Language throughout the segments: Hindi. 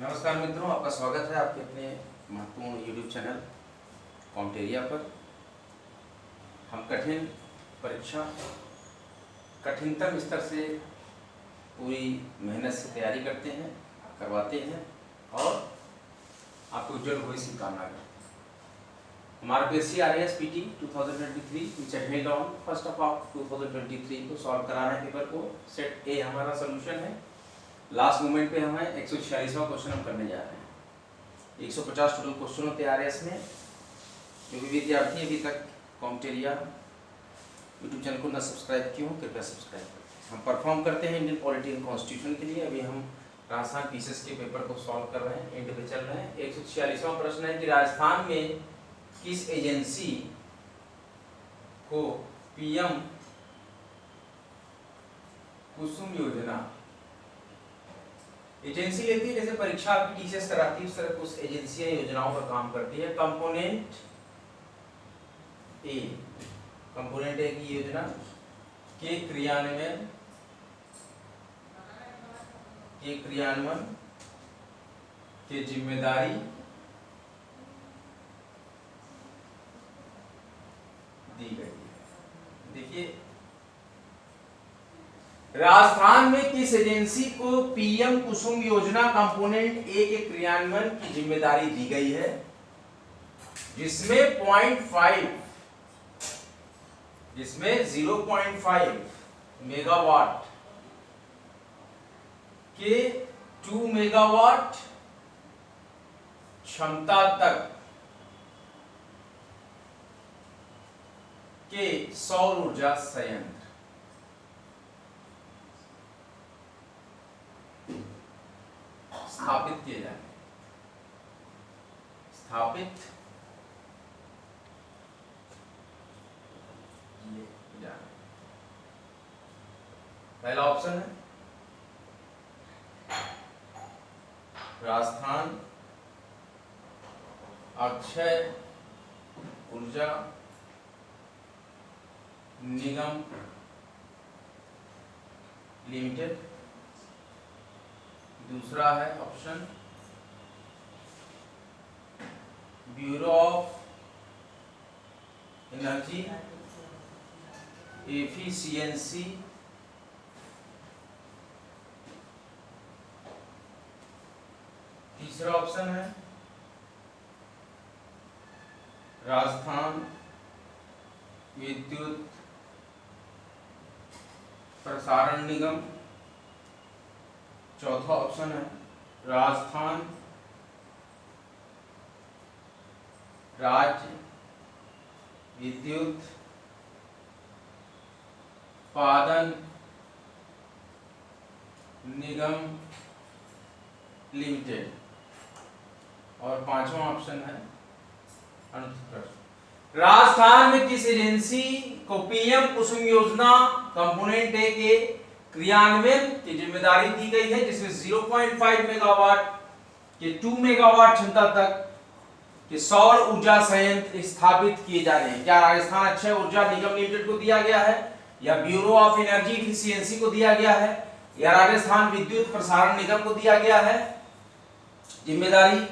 नमस्कार मित्रों, आपका स्वागत है आपके अपने महत्वपूर्ण YouTube चैनल कॉम्टेरिया पर। हम कठिन परीक्षा कठिनतम स्तर से पूरी मेहनत से तैयारी करते हैं, करवाते हैं और आपको उज्जवल भविष्य की कामना करते हैं। हमारा BSc RAS PT 2023 which held on 1 of 2023 को सॉल्व कराना है पेपर को। सेट ए हमारा सोल्यूशन है। लास्ट मोमेंट पे हमें 146वां क्वेश्चन हम करने जा रहे हैं। 150 टोटल क्वेश्चन होते आ रहे हैं इसमें। जो भी विद्यार्थी अभी तक कॉम्टेरिया यूट्यूब चैनल को न सब्सक्राइब किए हो, कृपया सब्सक्राइब करें। हम परफॉर्म करते हैं इंडियन पॉलिटी एंड कॉन्स्टिट्यूशन के लिए। अभी हम राजस्थान पीसीएस के पेपर को सॉल्व कर रहे हैं, एंड पे चल रहे हैं। 146वां प्रश्न है कि राजस्थान में किस एजेंसी को PM कुसुम योजना एजेंसी लेती है, जैसे परीक्षा आपकी टीसीएस कराती है उस तरह कुछ एजेंसियां योजनाओं पर काम करती है। कंपोनेंट ए की योजना के क्रियान्वयन के जिम्मेदारी दी गई है। देखिए, राजस्थान में किस एजेंसी को PM कुसुम योजना कंपोनेंट ए के क्रियान्वयन की जिम्मेदारी दी गई है, जिसमें 0.5 मेगावाट के 2 मेगावाट क्षमता तक के सौर ऊर्जा संयंत्र स्थापित किए जाए। पहला ऑप्शन है राजस्थान अक्षय ऊर्जा निगम लिमिटेड। दूसरा है option bureau of energy efficiency तीसरा ऑप्शन है राजस्थान विद्युत प्रसारण निगम। चौथा ऑप्शन है राजस्थान राज्य विद्युत उत्पादन निगम लिमिटेड। और पांचवा ऑप्शन है राजस्थान में किस एजेंसी को PM कुसुम योजना कंपोनेंट ए के क्रियान्वयन की जिम्मेदारी दी गई है, जिसमें 0.5 मेगावाट के 2 मेगावाट क्षमता तक के सौर ऊर्जा संयंत्र स्थापित किए जा रहे हैं। क्या राजस्थान अक्षय ऊर्जा निगम लिमिटेड को दिया गया है, या ब्यूरो ऑफ एनर्जी एफिशिएंसी को दिया गया है, या राजस्थान विद्युत प्रसारण निगम को दिया गया है जिम्मेदारी,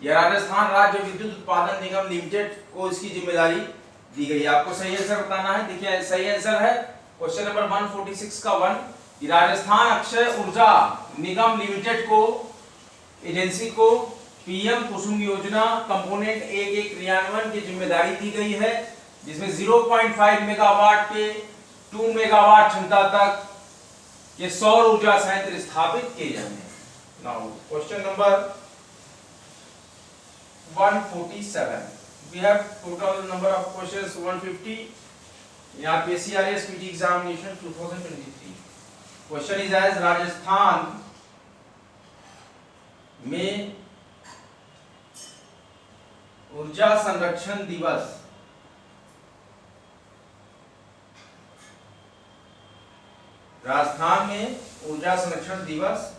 या राजस्थान राज्य विद्युत उत्पादन निगम लिमिटेड को इसकी जिम्मेदारी दी गई है। आपको सही आंसर बताना है। देखिए, सही आंसर है क्वेश्चन नंबर 146 का 1 कि राजस्थान अक्षय ऊर्जा निगम लिमिटेड को एजेंसी को PM कुसुम योजना कंपोनेंट ए के क्रियान्वयन की जिम्मेदारी दी गई है, जिसमें 0.5 मेगावाट के 2 मेगावाट क्षमता तक के सौर ऊर्जा संयंत्र स्थापित किए जाएंगे। Now question number 147. We have total number of questions 150 in our BSc RAS PT examination 2023. Question is as Rajasthan में ऊर्जा संरक्षण दिवस राजस्थान में ऊर्जा संरक्षण दिवस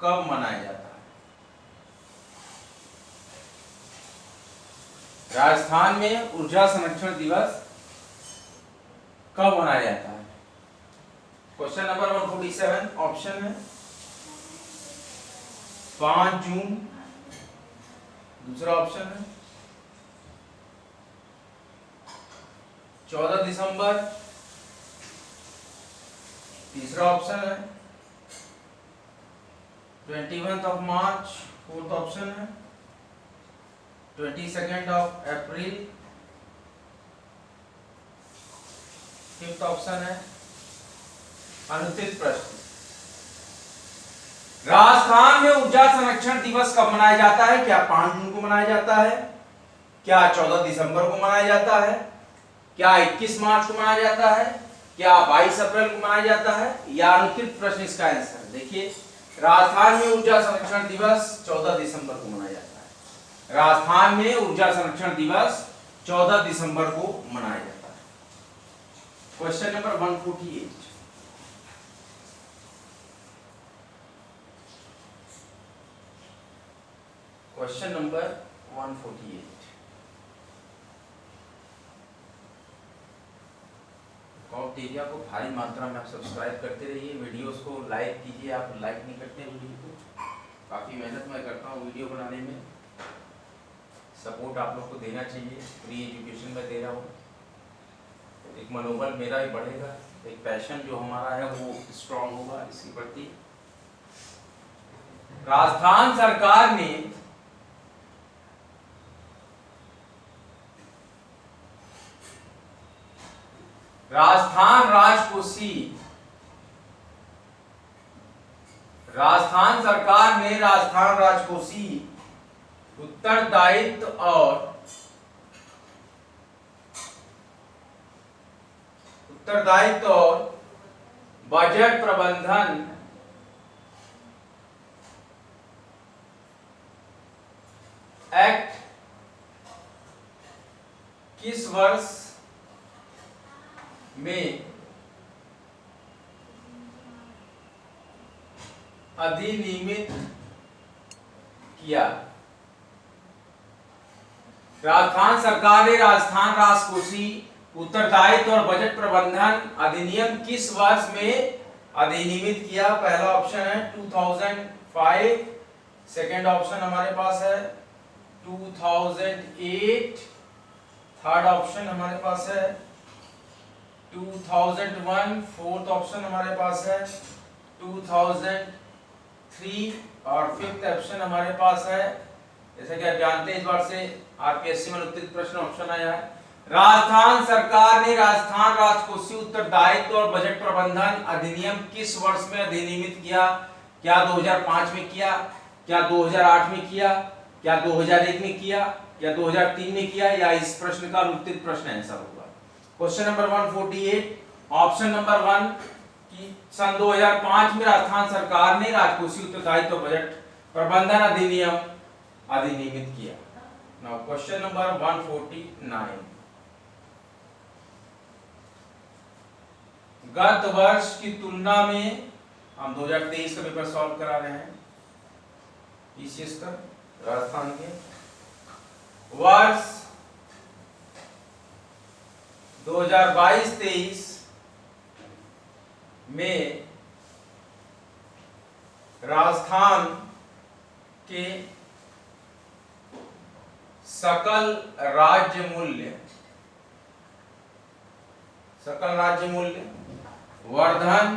कब मनाया जाता है? राजस्थान में ऊर्जा संरक्षण दिवस कब मनाया जाता है? क्वेश्चन नंबर 147 ऑप्शन है 5 जून, दूसरा ऑप्शन है 14 दिसंबर, तीसरा ऑप्शन है 21 ऑफ मार्च, फोर्थ ऑप्शन है 22 ऑफ अप्रैल, फिफ्थ ऑप्शन है अनुत्तरित प्रश्न। राजस्थान में ऊर्जा संरक्षण दिवस कब मनाया जाता है? क्या 5 जून को मनाया जाता है? क्या 14 दिसंबर को मनाया जाता है? क्या 21 मार्च को मनाया जाता है? क्या 22 अप्रैल को मनाया जाता है? या अनुत्तरित प्रश्न इसका आंसर। देखिए, राजस्थान में ऊर्जा संरक्षण दिवस 14 दिसंबर को मनाया जाता है। राजस्थान में ऊर्जा संरक्षण दिवस 14 दिसंबर को मनाया जाता है। क्वेश्चन नंबर 148, क्वेश्चन नंबर 148, कॉम्टेरिया को भारी मात्रा में आप सब्सक्राइब करते रहिए, वीडियोस को लाइक कीजिए। आप लाइक नहीं करते हैं वीडियो को, काफ़ी मेहनत मैं करता हूँ वीडियो बनाने में, सपोर्ट आप लोग को देना चाहिए। फ्री एजुकेशन में दे रहा हूँ, एक मनोबल मेरा भी बढ़ेगा, एक पैशन जो हमारा है वो स्ट्रांग होगा इसके प्रति। राजस्थान सरकार ने राजस्थान सरकार ने राजस्थान राजकोषीय उत्तरदायित्व और बजट प्रबंधन एक्ट किस वर्ष में अधिनियमित किया? राजस्थान सरकार ने राजस्थान राजकोषीय उत्तरदायित्व और बजट प्रबंधन अधिनियम किस वर्ष में अधिनियमित किया? पहला ऑप्शन है 2005, सेकंड ऑप्शन हमारे पास है 2008, थर्ड ऑप्शन हमारे पास है 2001, फोर्थ ऑप्शन हमारे पास है 2003 और फिफ्थ ऑप्शन हमारे पास है, जैसे कि आप जानते हैं इस बार से आरपीएससी में उत्तरित प्रश्न ऑप्शन आया है। राजस्थान सरकार ने राजस्थान राजकोषीय उत्तरदायित्व और बजट प्रबंधन अधिनियम किस वर्ष में अधिनियमित किया? क्या 2005 में किया? क्या 2008 में किया? क्या 2001 में किया? या 2003 में किया? या इस प्रश्न का उत्तरित प्रश्न आंसर होगा। क्वेश्चन नंबर 148, ऑप्शन नंबर 1 कि सन 2005 में राजस्थान सरकार ने राजकोषीय उत्तरदायित्व बजट प्रबंधन अधिनियम अधिनियमित किया। नाउ क्वेश्चन नंबर 149, गत वर्ष की तुलना में हम 2023 का पेपर सॉल्व करा रहे हैं, पीसीएस का राजस्थान के वर्ष 2022-23 में राजस्थान के सकल राज्य मूल्य वर्धन,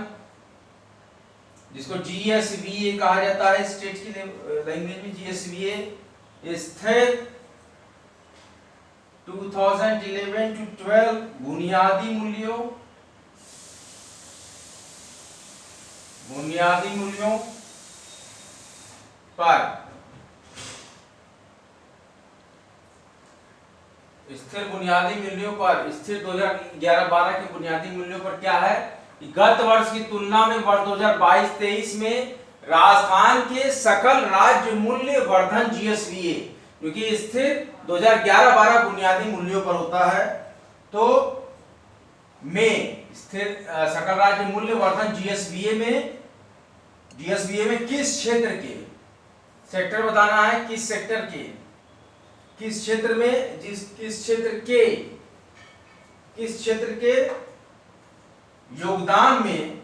जिसको जीएसवीए कहा जाता है स्टेट की लैंग्वेज में, जीएसवीए स्थिर 2011-12 बुनियादी मूल्यों पर स्थिर बुनियादी मूल्यों पर स्थिर 2011-12 के बुनियादी मूल्यों पर क्या है कि गत वर्ष की तुलना में वर्ष 2022-23 में राजस्थान के सकल राज्य मूल्य वर्धन जीएसवीए, क्योंकि स्थिर 2011-12 बुनियादी मूल्यों पर होता है, तो में स्थिर सकल राज्य मूल्य वर्धन जीएसवीए में किस क्षेत्र के, सेक्टर बताना है, किस सेक्टर के, किस क्षेत्र में, किस क्षेत्र के योगदान में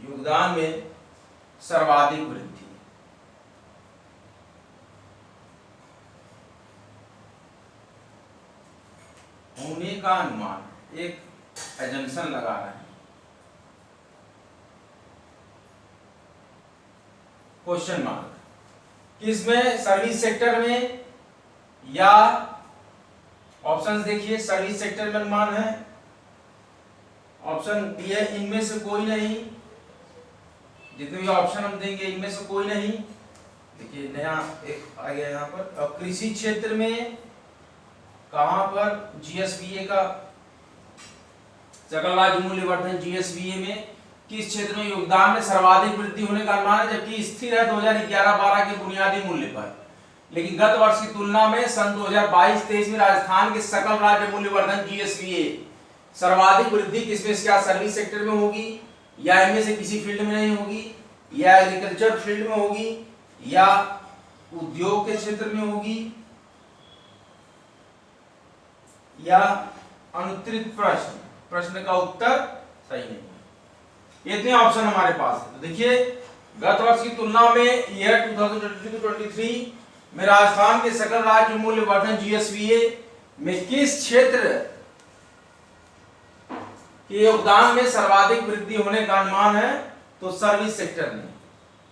योगदान में सर्वाधिक वृद्धि होने का अनुमान, एक एजम्पशन लगा रहे हैं। क्वेश्चन मार्क, किसमें, सर्विस सेक्टर में या ऑप्शंस देखिए, सर्विस सेक्टर में अनुमान है, ऑप्शन बी है इनमें से कोई नहीं, जितने भी ऑप्शन हम देंगे इनमें से कोई नहीं। देखिए नया एक आ गया यहाँ पर। अब कृषि क्षेत्र में कहां पर जीएसवीए का सकल राज्य मूल्य वर्धन जीएसवीए में किस क्षेत्र में योगदान में सर्वाधिक वृद्धि होने का अनुमान है, जबकि स्थिर है 2011-12 के बुनियादी मूल्य पर, लेकिन गत वर्ष की तुलना में सन 2022-23 में राजस्थान के सकल राज्य मूल्य वर्धन जीएसवीए सर्वाधिक वृद्धि किसमें, क्या सर्विस सेक्टर में होगी, या इनमें से किसी फील्ड में नहीं होगी, या एग्रीकल्चर फील्ड में होगी, या उद्योग के क्षेत्र में होगी, या अनुत्तरित प्रश्न का उत्तर सही नहीं है। इतने ऑप्शन हमारे पास है। तो देखिए गत वर्ष की तुलना में ईयर 2022-23 में राजस्थान के सकल राज्य मूल्य वर्धन जीएसवीए में किस क्षेत्र के योगदान में सर्वाधिक वृद्धि होने का अनुमान है, तो सर्विस सेक्टर में।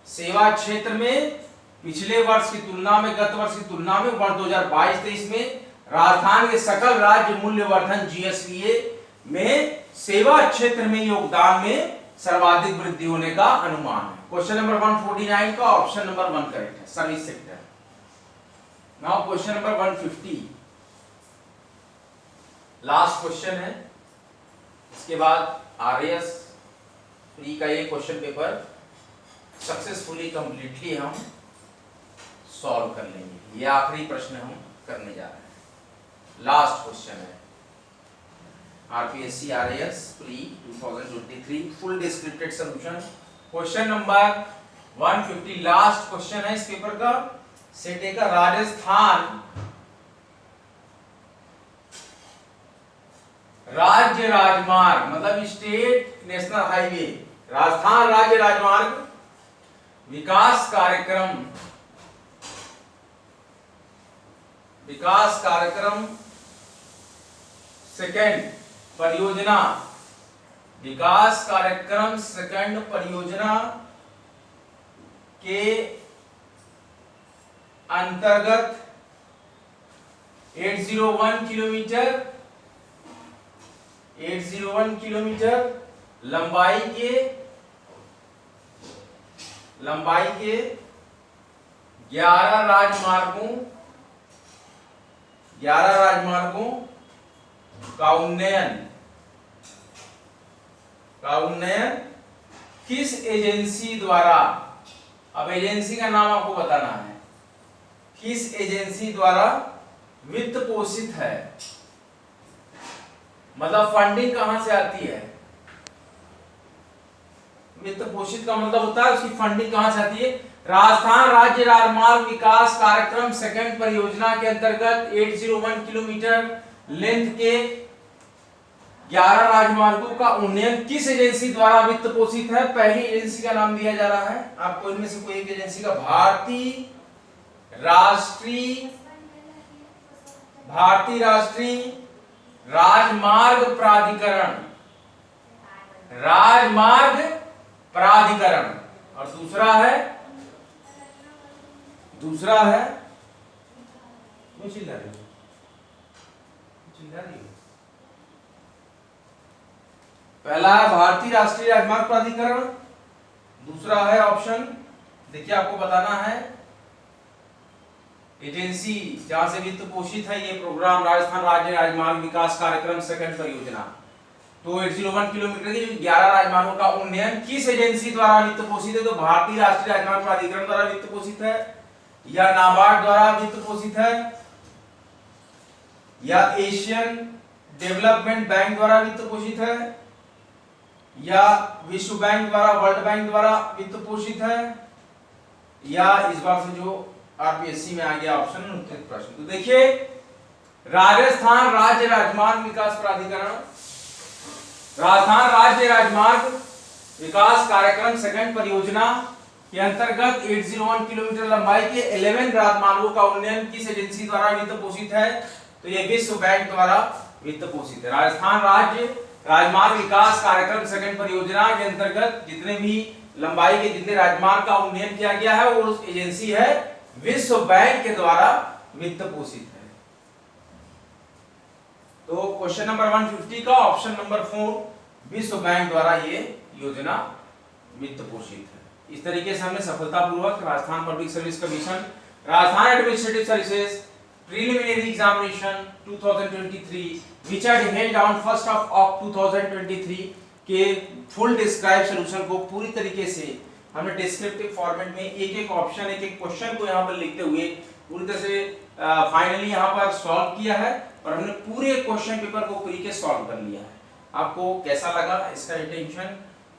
सेवा क्षेत्र में पिछले वर्ष की तुलना में, गत वर्ष की तुलना में, वर्ष 2022-23 में राजस्थान के सकल राज्य मूल्य वर्धन जीएसवीए में सेवा क्षेत्र में योगदान में सर्वाधिक वृद्धि होने का अनुमान है। क्वेश्चन नंबर 149 का ऑप्शन नंबर 1 करेक्ट है, service sector. Now question number 150, last question है, इसके बाद आरएएस प्री का ये क्वेश्चन पेपर सक्सेसफुली कंप्लीटली हम सॉल्व कर लेंगे। ये आखिरी प्रश्न हम करने जा रहे हैं, लास्ट क्वेश्चन है RPSC RAS pre 2023 full descripted solution. Question number 150 last question है इस पेपर का। सेटे का राजस्थान राज्य राजमार्ग, मतलब स्टेट नेशनल हाईवे, राजस्थान राज्य राजमार्ग विकास कार्यक्रम सेकंड परियोजना, विकास कार्यक्रम सेकंड परियोजना के अंतर्गत 801 किलोमीटर लंबाई के 11 राजमार्गों का उन्नयन किस एजेंसी द्वारा, अब एजेंसी का नाम आपको बताना है, किस एजेंसी द्वारा वित्त पोषित है, मतलब फंडिंग कहां से आती है, वित्त पोषित का मतलब होता है उसकी फंडिंग कहां से आती है। राजस्थान राज्य राजमार्ग विकास कार्यक्रम सेकंड परियोजना के अंतर्गत 801 किलोमीटर लेंथ के 11 राजमार्गों का उन्नयन किस एजेंसी द्वारा वित्त पोषित है। पहली एजेंसी का नाम दिया जा रहा है आपको, इनमें से कोई एक एजेंसी का, भारतीय राष्ट्रीय राजमार्ग प्राधिकरण, और दूसरा है चिल्ला रही हो, पहला है भारतीय राष्ट्रीय राजमार्ग प्राधिकरण, दूसरा है ऑप्शन, देखिए आपको बताना है एजेंसी जहां से वित्त पोषित है ये प्रोग्राम, राजस्थान राज्य राजमार्ग विकास कार्यक्रम सेकंड परियोजना। तो 801 किलोमीटर के 11 राजमार्गों का उन्नयन किस एजेंसी द्वारा वित्त पोषित है, तो भारतीय राष्ट्रीय राजमार्ग प्राधिकरण द्वारा वित्त पोषित है, या नाबार्ड द्वारा वित्त पोषित है, या एशियन डेवलपमेंट बैंक द्वारा वित्त पोषित है, या विश्व बैंक द्वारा, वर्ल्ड बैंक द्वारा वित्त पोषित है, या इस बार से जो आरपीएससी में आ गया ऑप्शन अनुत्तरित प्रश्न। तो देखिए राजस्थान राज्य राजमार्ग विकास प्राधिकरण, राजस्थान राज्य राजमार्ग विकास कार्यक्रम सेकंड परियोजना के अंतर्गत 801 किलोमीटर लंबाई के 11 राजमार्गों का उन्नयन किस एजेंसी द्वारा वित्त पोषित है? तो ये विश्व बैंक द्वारा वित्त पोषित है। राजस्थान राज्य राजमार्ग विकास कार्यक्रम सेकंड परियोजना के अंतर्गत जितने भी लंबाई के जितने राजमार्ग का उन्नयन किया गया है वो उस एजेंसी है विश्व बैंक के द्वारा वित्त पोषित है। तो क्वेश्चन नंबर 150 का ऑप्शन नंबर 4 विश्व बैंक द्वारा ये योजना वित्त पोषित है। इस तरीके से हमने सफलतापूर्वक Rajasthan public service commission, Rajasthan administrative services preliminary examination 2023 which had held on 1st of October 2023 के फुल डिस्क्राइब सॉल्यूशन को पूरी तरीके से हमने डिस्क्रिप्टिव फॉर्मेट में एक एक ऑप्शन एक एक क्वेश्चन को यहाँ पर लिखते हुए पूरी तरह से फाइनली यहाँ पर सॉल्व किया है और हमने पूरे क्वेश्चन पेपर को पूरी के सॉल्व कर लिया है। आपको कैसा लगा इसका इंटेंशन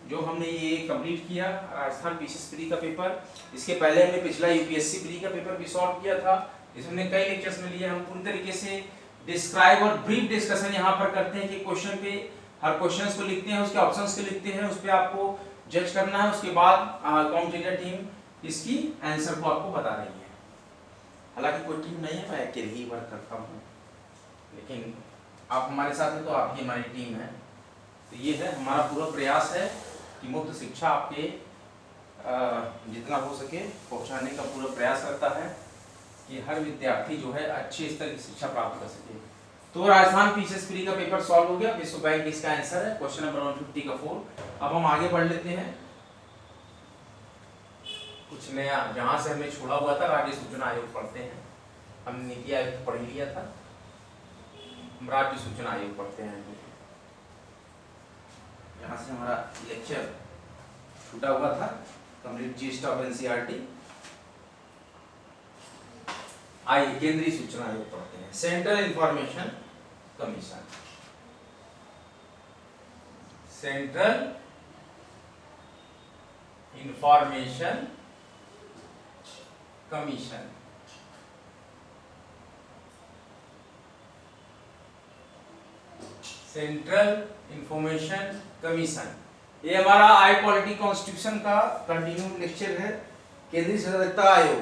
जो हमने ये कंप्लीट किया राजस्थान पीसीएस प्री का पेपर? इसके पहले हमने पिछला यूपीएससी प्री का पेपर भी सॉल्व किया था, इसमें कई लेक्चर्स में लिए। हम पूरी तरीके से डिस्क्राइब और ब्रीफ डिस्कशन यहाँ पर करते हैं कि क्वेश्चन पे हर क्वेश्चंस को लिखते हैं, उसके ऑप्शंस को लिखते हैं, उस पे आपको जज करना है। उसके बाद काउंटेरिया टीम इसकी आंसर को आपको बता रही है। हालांकि कोई टीम नहीं है, मैं अकेले ही वर्क करता हूँ, लेकिन आप हमारे साथ हैं तो आप ही हमारी टीम है। तो ये है हमारा पूरा प्रयास है कि मुफ्त शिक्षा आपके जितना हो सके पहुँचाने का पूरा प्रयास करता है कि हर विद्यार्थी जो है अच्छे स्तर की शिक्षा प्राप्त कर सके। तो राजस्थान पीसीएस प्री का पेपर सॉल्व हो गया, विश्व बैंक इसका आंसर है क्वेश्चन नंबर 150 का 4। अब हम आगे बढ़ लेते हैं कुछ नया, जहां से हमने छोड़ा हुआ था राज्य सूचना आयोग पढ़ते हैं। हमने नीति आयोग पढ़ लिया था, हम राज्य सूचना आयोग पढ़ते हैं। यहाँ से हमारा लेक्चर छूटा हुआ था, कंप्लीट जीस्ट ऑफ एनसीईआरटी। आइए केंद्रीय सूचना आयोग पढ़ते हैं। Central information commission, central information commission central information commission ये हमारा आई पॉलिटी कॉन्स्टिट्यूशन का कंटिन्यू लेक्चर है। केंद्रीय सतर्कता आयोग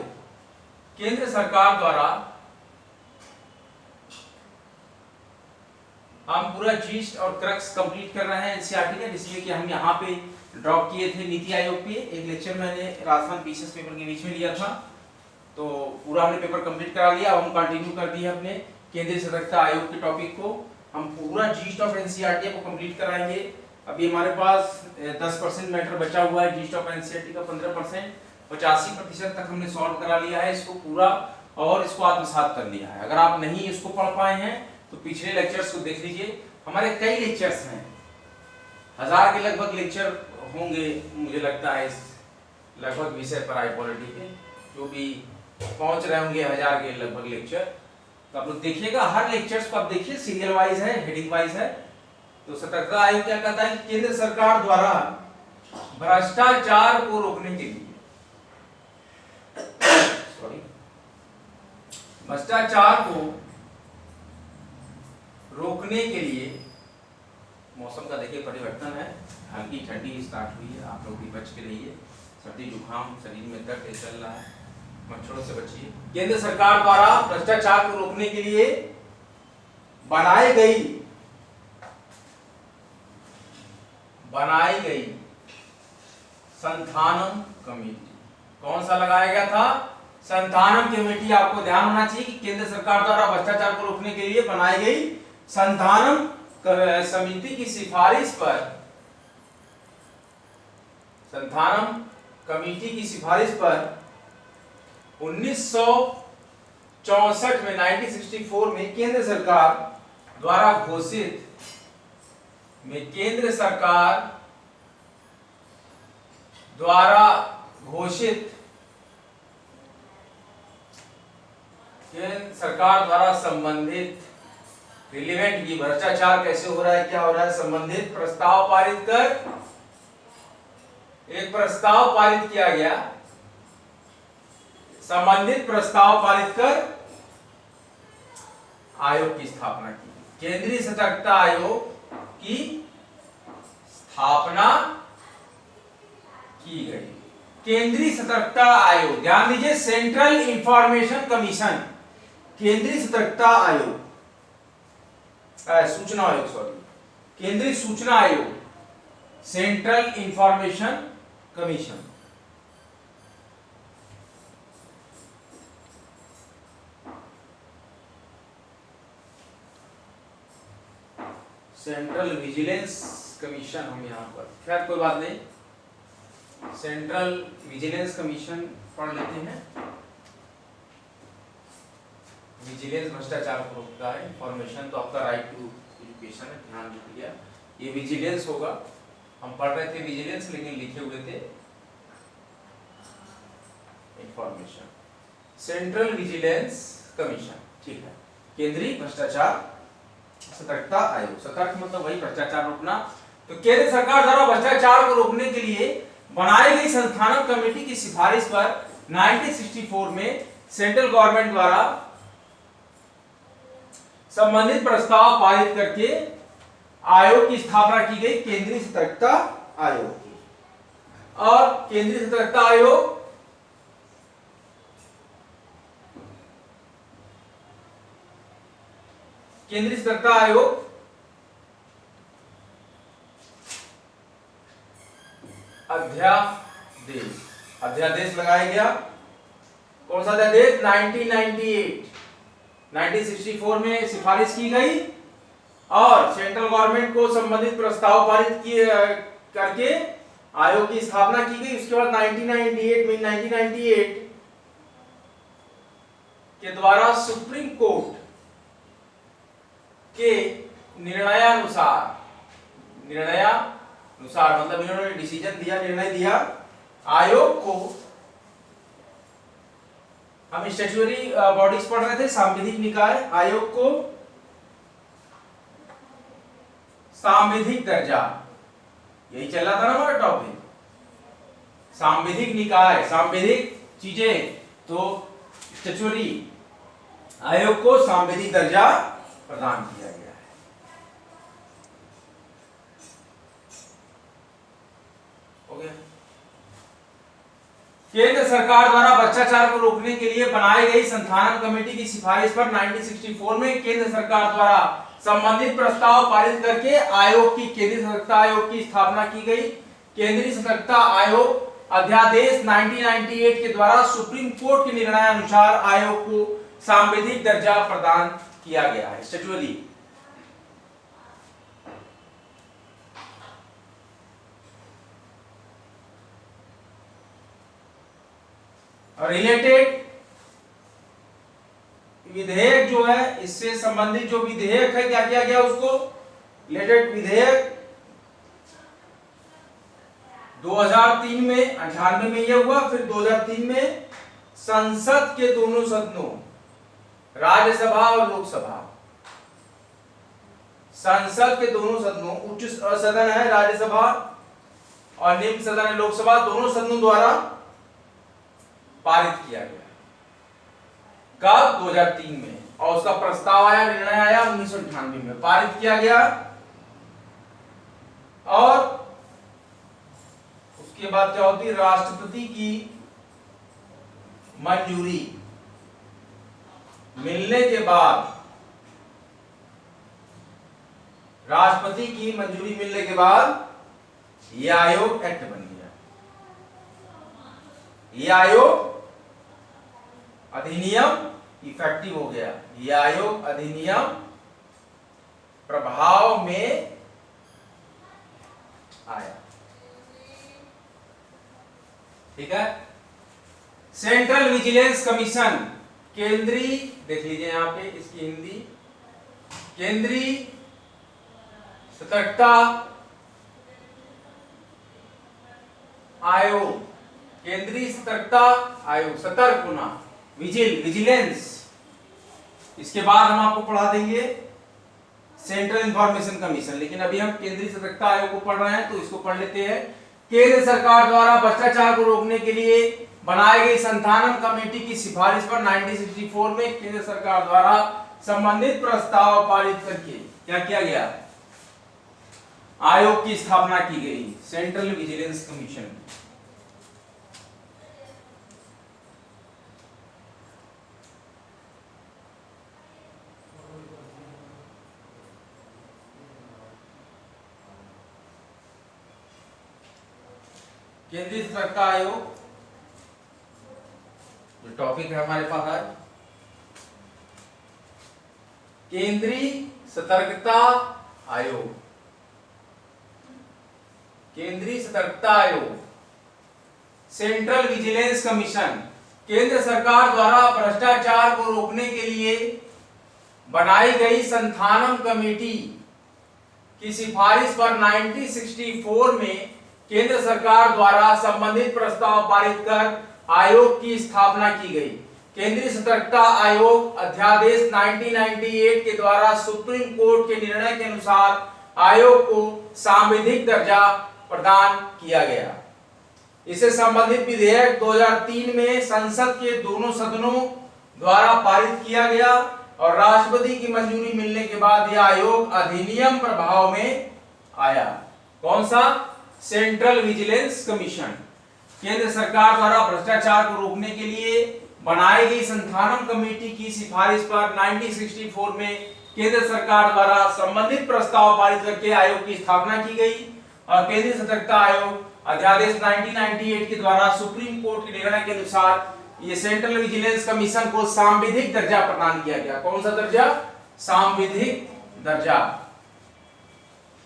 केंद्र सरकार द्वारा हम पूरा जीस्ट और क्रक्स कंप्लीट कर रहे हैं एनसीईआरटी का, जिसमें कि हम यहाँ पे ड्रॉप किए थे नीति आयोग पे। एक लेक्चर मैंने राजस्थान पीसीएस पेपर के बीच में लिया था, तो पूरा हमने पेपर कंप्लीट करा लिया। अब हम कंटिन्यू कर दिए अपने केंद्रीय सतर्कता आयोग के टॉपिक को। हम पूरा जीस्ट ऑफ एनसीईआरटी को कंप्लीट कराएंगे। अभी हमारे पास 10% मैटर बचा हुआ है जीस्ट ऑफ एनसीईआरटी का, 15%, 85% तक हमने सॉल्व करा लिया है इसको पूरा और इसको आत्मसात कर लिया है। अगर आप नहीं इसको पढ़ पाए हैं तो पिछले लेक्चर्स को देख लीजिए, हमारे कई लेक्चर्स हैं, 1000 के लगभग लेक्चर होंगे मुझे लगता है इस लगभग विषय पर आई पॉलिटी पे, जो भी पहुंच रहे होंगे 1000 के लगभग लेक्चर। तो आप लोग देखिएगा, हर लेक्चर्स को आप देखिए, सीरियल वाइज है, हेडिंग वाइज है। तो सतर्कता आयोग क्या कहता है? केंद्र सरकार द्वारा भ्रष्टाचार को रोकने के लिए भ्रष्टाचार को रोकने के लिए, मौसम का देखिए परिवर्तन है, हल्की ठंडी स्टार्ट हुई है, आप लोग भी बच के रहिए, सर्दी जुकाम शरीर में दर्द चल रहा है, मच्छरों से बचिए। केंद्र सरकार द्वारा भ्रष्टाचार को रोकने के लिए बनाई गई संथानम कमेटी। कौन सा लगाया गया था? संथानम कमेटी। आपको ध्यान होना चाहिए कि केंद्र सरकार द्वारा भ्रष्टाचार को रोकने के लिए बनाई गई संथानम समिति की सिफारिश पर, संथानम कमेटी की सिफारिश पर 1964 में 1964 में केंद्र सरकार द्वारा घोषित केंद्र सरकार द्वारा संबंधित रिलेवेंट की भ्रष्टाचार कैसे हो रहा है, क्या हो रहा है, संबंधित प्रस्ताव पारित कर, एक प्रस्ताव पारित किया गया, संबंधित प्रस्ताव पारित कर आयोग की स्थापना की। केंद्रीय सतर्कता आयोग की स्थापना केंद्रीय सतर्कता आयोग, ध्यान दीजिए, सेंट्रल इंफॉर्मेशन कमीशन, केंद्रीय सतर्कता आयोग, सूचना आयोग, सॉरी, केंद्रीय सूचना आयोग, central information commission. Central vigilance commission हम यहां पर, खैर कोई बात नहीं, सेंट्रल विजिलेंस कमीशन पढ़ लेते हैं। विजिलेंस भ्रष्टाचार को रोकता है, इंफॉर्मेशन तो आपका राइट टू एजुकेशन है, ध्यान दीजिए, ये विजिलेंस होगा, हम पढ़ रहे थे विजिलेंस लेकिन लिखे हुए थे इंफॉर्मेशन। सेंट्रल विजिलेंस कमीशन, ठीक है, केंद्रीय भ्रष्टाचार सतर्कता आयोग, सतर्क मतलब वही भ्रष्टाचार रोकना। तो केंद्र सरकार द्वारा भ्रष्टाचार को रोकने के लिए बनाई गई संस्थानक कमेटी की सिफारिश पर 1964 में सेंट्रल गवर्नमेंट द्वारा संबंधित प्रस्ताव पारित करके आयोग की स्थापना की गई, केंद्रीय सतर्कता आयोग की। और केंद्रीय सतर्कता आयोग केंद्रीय सतर्कता आयोग अध्यादेश लगाया गया। कौन सा अध्यादेश? 1964 में सिफारिश की गई और सेंट्रल गवर्नमेंट को संबंधित प्रस्ताव पारित किए करके आयोग की स्थापना की गई। उसके बाद 1998 के द्वारा सुप्रीम कोर्ट के निर्णयानुसार मतलब इन्होंने डिसीजन दिया, निर्णय दिया, आयोग को, हम स्टैट्यूटरी बॉडीज पढ़ रहे थे, सांविधिक निकाय, आयोग को सांविधिक दर्जा, यही चल रहा था ना हमारा टॉपिक, सांविधिक निकाय, सांविधिक चीजें, तो स्टैट्यूटरी आयोग को सांविधिक दर्जा प्रदान किया गया है। ओके, केंद्र सरकार द्वारा भ्रष्टाचार को रोकने के लिए बनाई गई संस्थानक कमेटी की सिफारिश पर 1964 में केंद्र सरकार द्वारा संबंधित प्रस्ताव पारित करके आयोग की, केंद्रीय सतर्कता आयोग की स्थापना की गई। केंद्रीय सतर्कता आयोग अध्यादेश 1998 के द्वारा सुप्रीम कोर्ट के निर्णयानुसार आयोग को सांविधिक दर्जा प्रदान किया गया है, स्टैट्यूटरी। रिलेटेड विधेयक जो है, इससे संबंधित जो विधेयक है, क्या किया गया उसको? रिलेटेड विधेयक 2003 में, 98 में यह हुआ, फिर 2003 में संसद के दोनों सदनों, राज्यसभा और लोकसभा, संसद के दोनों सदनों, उच्च सदन है राज्यसभा और निम्न सदन है लोकसभा, दोनों सदनों द्वारा पारित किया गया। कब? 2003 में, और उसका प्रस्ताव आया, निर्णय आया 1998 में, पारित किया गया। और उसके बाद क्या होती है? राष्ट्रपति की मंजूरी मिलने के बाद, राष्ट्रपति की मंजूरी मिलने के बाद यह आयोग एक्ट बन गया। यह आयोग अधिनियम इफेक्टिव हो गया, यह आयोग अधिनियम प्रभाव में आया। ठीक है। सेंट्रल विजिलेंस कमीशन, केंद्रीय, देख लीजिए यहां पे इसकी हिंदी, केंद्रीय सतर्कता आयोग, केंद्रीय सतर्कता आयोग, सतर्क होना, विजिलेंस। इसके बाद हम आपको पढ़ा देंगे सेंट्रल इंफॉर्मेशन कमीशन, लेकिन अभी हम केंद्रीय सतर्कता आयोग को पढ़ रहे हैं तो इसको पढ़ लेते हैं। केंद्र सरकार द्वारा भ्रष्टाचार को रोकने के लिए बनाई गई संस्थानक कमेटी की सिफारिश पर 1964 में केंद्र सरकार द्वारा संबंधित प्रस्ताव पारित करके क्या किया गया? आयोग की स्थापना की गई, सेंट्रल विजिलेंस कमीशन। केंद्रीय सतर्कता आयोग, जो टॉपिक है हमारे पास आज, केंद्रीय सतर्कता आयोग। केंद्रीय सतर्कता आयोग, सेंट्रल विजिलेंस कमीशन, केंद्र सरकार द्वारा भ्रष्टाचार को रोकने के लिए बनाई गई संथानम कमेटी की सिफारिश पर 1964 में केंद्र सरकार द्वारा संबंधित प्रस्ताव पारित कर आयोग की स्थापना की गई। केंद्रीय सतर्कता आयोग अध्यादेश 1998 के द्वारा सुप्रीम कोर्ट के निर्णय के अनुसार आयोग को सांविधिक दर्जा प्रदान किया गया। इससे संबंधित विधेयक 2003 में संसद के दोनों सदनों द्वारा पारित किया गया और राष्ट्रपति की मंजूरी मिलने के बाद यह आयोग अधिनियम प्रभाव में आया। कौन सा? Central vigilance commission. केंद्र सरकार द्वारा भ्रष्टाचार को रोकने के लिए बनाई गई संथानम कमेटी की सिफारिश पर 1964 में केंद्र सरकार द्वारा संबंधित प्रस्ताव पारित करके आयोग की स्थापना की गई और केंद्रीय सतर्कता आयोग अध्यादेश 1998 के द्वारा सुप्रीम कोर्ट के निर्णय के अनुसार ये सेंट्रल विजिलेंस कमीशन को सांविधिक दर्जा प्रदान किया गया। कौन सा दर्जा? सांविधिक दर्जा।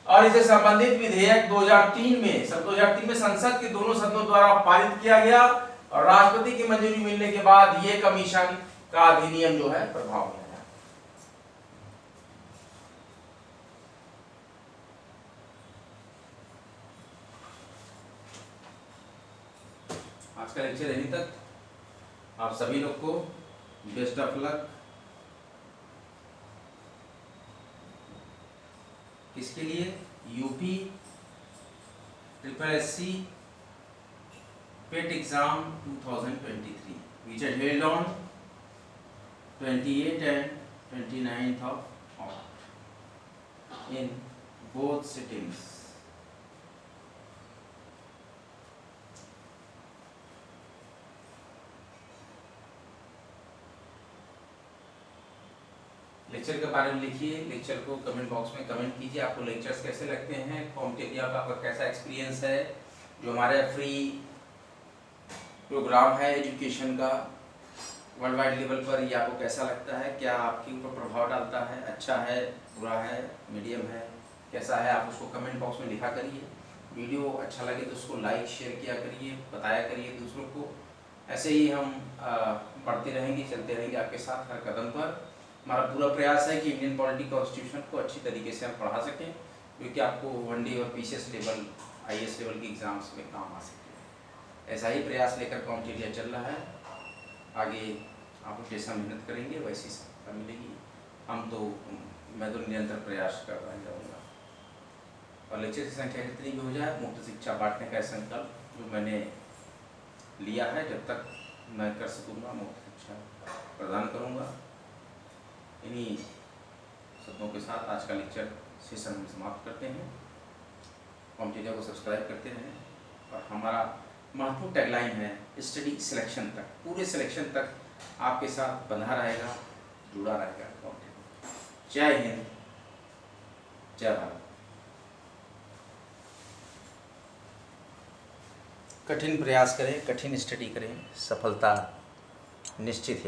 और इसे संबंधित विधेयक 2003 में संसद के दोनों सदनों द्वारा पारित किया गया और राष्ट्रपति की मंजूरी मिलने के बाद ये कमीशन का अधिनियम जो है प्रभाव में आया। आज का लेक्चर यहीं तक। आप सभी लोग को बेस्ट ऑफ लक। किसके लिए? UP SSC pet exam 2023 which had held on 28th and 29th of August in both sittings. Lecture के बारे में लिखिए, लेक्चर को कमेंट बॉक्स में कमेंट कीजिए। आपको लेक्चर्स कैसे लगते हैं, कॉम्पिटिटिव का आपका कैसा एक्सपीरियंस है, जो हमारे फ्री प्रोग्राम है एजुकेशन का वर्ल्ड वाइड लेवल पर, ये आपको कैसा लगता है, क्या आपके ऊपर प्रभाव डालता है, अच्छा है, बुरा है, मीडियम है, कैसा है, आप उसको कमेंट बॉक्स में लिखा करिए। वीडियो अच्छा लगे तो उसको लाइक शेयर किया करिए, बताया करिए दूसरों को। ऐसे ही हम पढ़ते रहेंगे, चलते रहेंगे आपके साथ हर कदम पर। हमारा पूरा प्रयास है कि इंडियन पॉलिटी कॉन्स्टिट्यूशन को अच्छी तरीके से हम पढ़ा सकें, क्योंकि आपको वनडे और पीसीएस लेवल, आईएएस लेवल की एग्जाम्स में काम आ सके। ऐसा ही प्रयास लेकर कॉम्पिटिटिव चल रहा है। आगे आप लोग जैसा मेहनत करेंगे वैसी सफलता मिलेगी। मैं तो निरंतर प्रयास कर रहा जाऊँगा। और लेक्चर की संख्या कितनी भी हो जाए, मुफ्त शिक्षा बांटने का संकल्प जो मैंने लिया है, जब तक मैं कर सकूँगा मुफ्त शिक्षा प्रदान करूँगा। इन्हीं शब्दों के साथ आज का लेक्चर सेशन हम समाप्त करते हैं। कॉम्पिटिटिव को सब्सक्राइब करते रहें और हमारा महत्वपूर्ण टैगलाइन है स्टडी सिलेक्शन तक, पूरे सिलेक्शन तक आपके साथ बंधा रहेगा, जुड़ा रहेगा कॉम्पिटिटिव। जय हिंद, जय भारत। कठिन प्रयास करें, कठिन स्टडी करें, सफलता निश्चित है।